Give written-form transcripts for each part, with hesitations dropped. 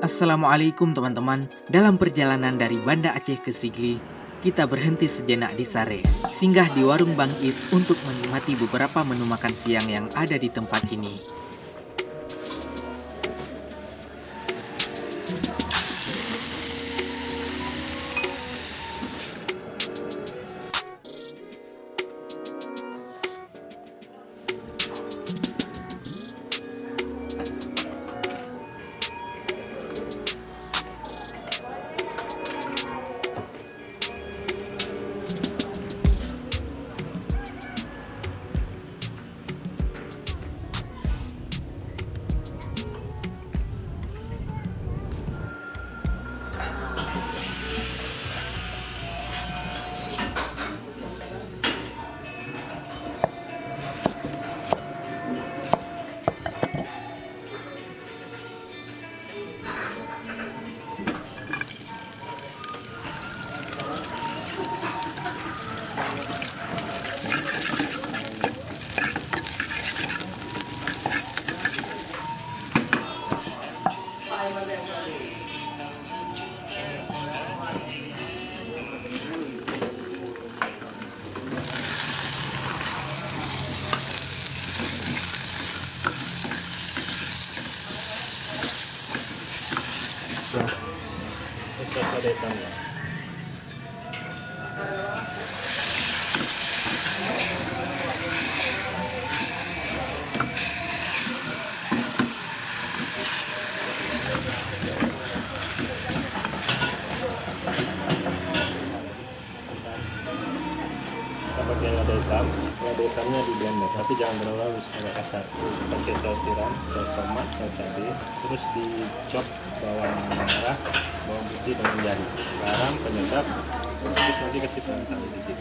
Assalamualaikum teman-teman. Dalam perjalanan dari Banda Aceh ke Sigli, kita berhenti sejenak di Sare. Singgah di warung Bang Is untuk menikmati beberapa menu makan siang yang ada di tempat ini. Ada hitamnya. Kita pakai lada hitam. Lada hitamnya di blender, tapi jangan terlalu halus, agak kasar. Terus pakai saus tiram, saus tomat, saus cabai, terus dicop bawang merah, bawang putih dengan jari, garam, penyedap, terus nanti kasih santan dikit.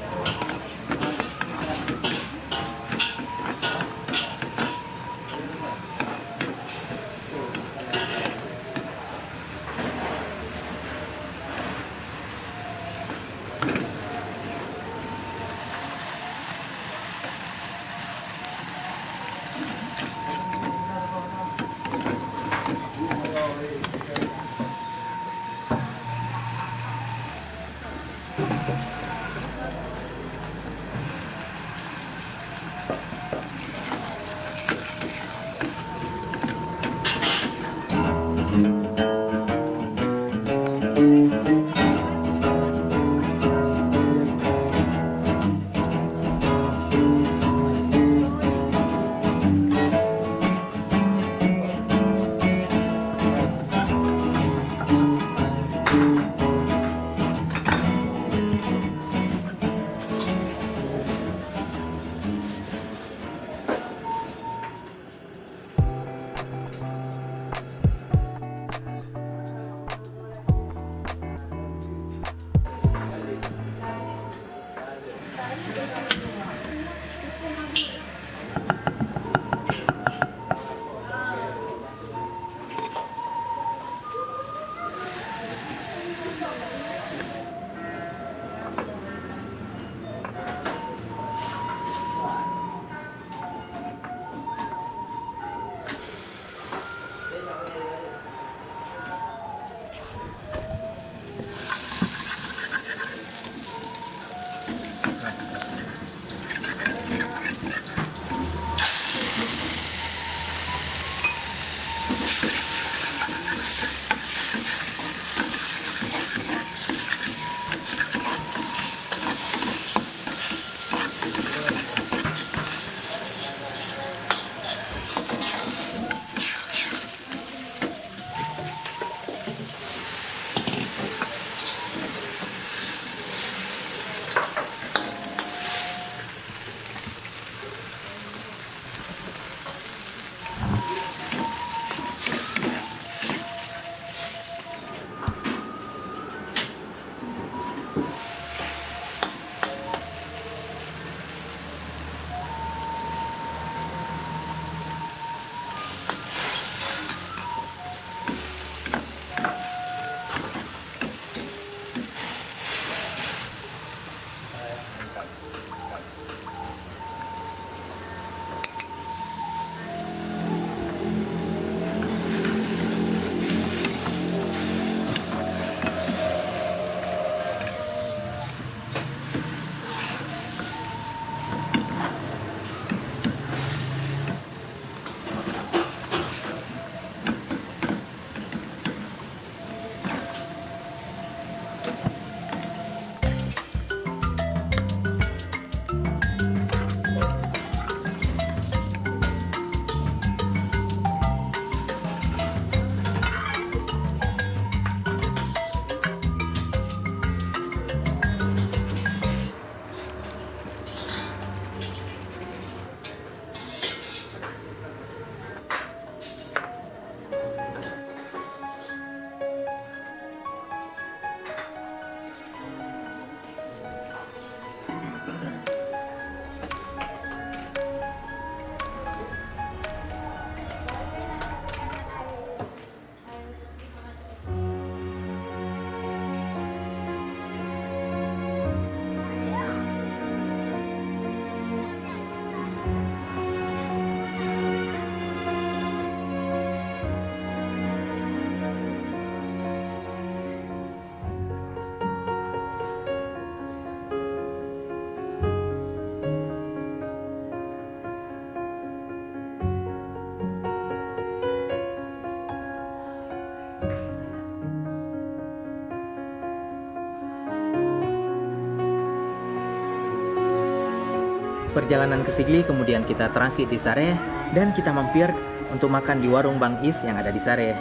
perjalanan ke Sigli, kemudian kita transit di Sare, dan kita mampir untuk makan di warung Bang Is yang ada di Sare.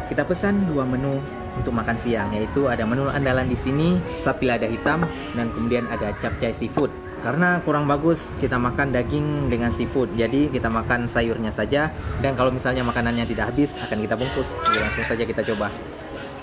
Kita pesan 2 menu untuk makan siang, yaitu ada menu andalan di sini, sapi lada hitam, dan kemudian ada capcay seafood. Karena kurang bagus kita makan daging dengan seafood, jadi kita makan sayurnya saja, dan kalau misalnya makanannya tidak habis akan kita bungkus. Jadi langsung saja kita coba.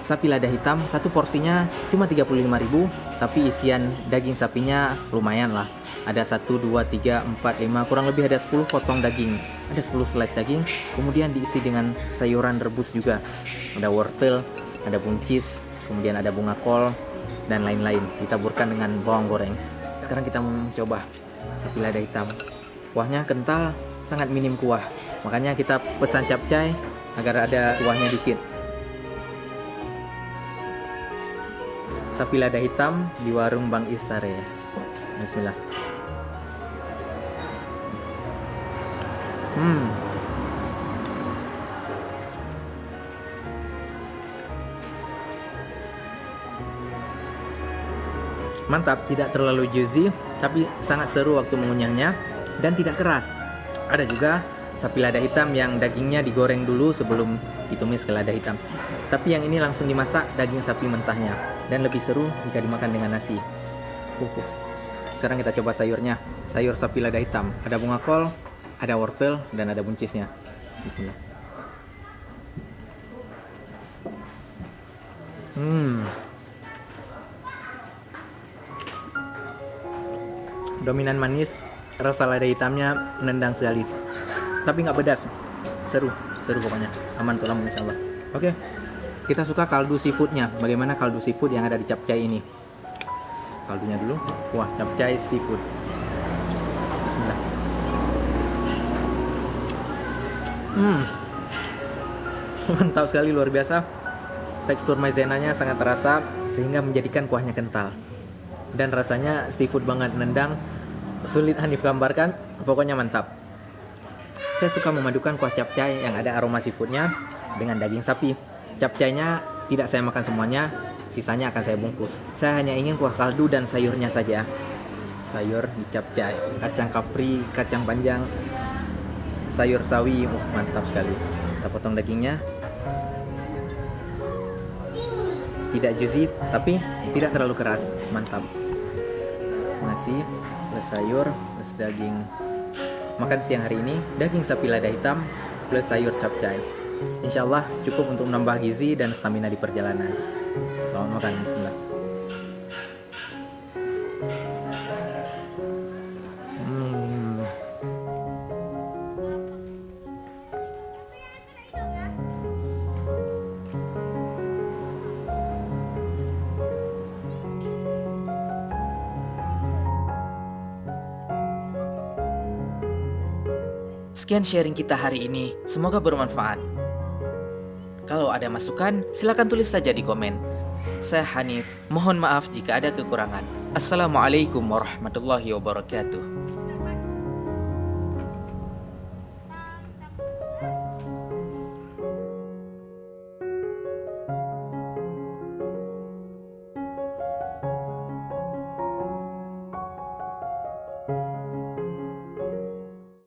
Sapi lada hitam, satu porsinya cuma 35.000, tapi isian daging sapinya lumayan lah. Ada 1, 2, 3, 4, 5, kurang lebih ada 10 potong daging. Ada 10 slice daging, kemudian diisi dengan sayuran rebus juga. Ada wortel, ada buncis, kemudian ada bunga kol, dan lain-lain. Ditaburkan dengan bawang goreng. Sekarang kita mau coba sapi lada hitam. Kuahnya kental, sangat minim kuah. Makanya kita pesan capcay agar ada kuahnya dikit. Sapi lada hitam di warung Bang Is Sare. Bismillah. Mantap, tidak terlalu juicy, tapi sangat seru waktu mengunyahnya dan tidak keras. Ada juga sapi lada hitam yang dagingnya digoreng dulu sebelum ditumis ke lada hitam. Tapi yang ini langsung dimasak daging sapi mentahnya dan lebih seru jika dimakan dengan nasi. Sekarang kita coba sayurnya. Sayur sapi lada hitam, ada bunga kol, ada wortel, dan ada buncisnya. Bismillah. Dominan manis, rasa lada hitamnya nendang sekali, tapi nggak pedas. Seru pokoknya, aman tuh lambung insyaallah. Oke, kita suka kaldu seafoodnya. Bagaimana kaldu seafood yang ada di capcay ini? Kaldunya dulu. Wah, capcay seafood. Bismillah. Mantap sekali, luar biasa. Tekstur maizenanya sangat terasa sehingga menjadikan kuahnya kental. Dan rasanya seafood banget, nendang. Sulit Hanif gambarkan, pokoknya mantap. Saya suka memadukan kuah capcay yang ada aroma seafoodnya dengan daging sapi. Capcaynya tidak saya makan semuanya, sisanya akan saya bungkus. Saya hanya ingin kuah kaldu dan sayurnya saja. Sayur di capcay, kacang kapri, kacang panjang, sayur sawi, mantap sekali. Kita potong dagingnya. Tidak juicy, tapi tidak terlalu keras, mantap. Nasi plus sayur plus daging. Makan siang hari ini daging sapi lada hitam plus sayur capcay. Insyaallah cukup untuk menambah gizi dan stamina di perjalanan. Selamat makan, bismillah. Sekian sharing kita hari ini, semoga bermanfaat. Kalau ada masukan, silakan tulis saja di komen. Saya Hanif, mohon maaf jika ada kekurangan. Assalamualaikum warahmatullahi wabarakatuh.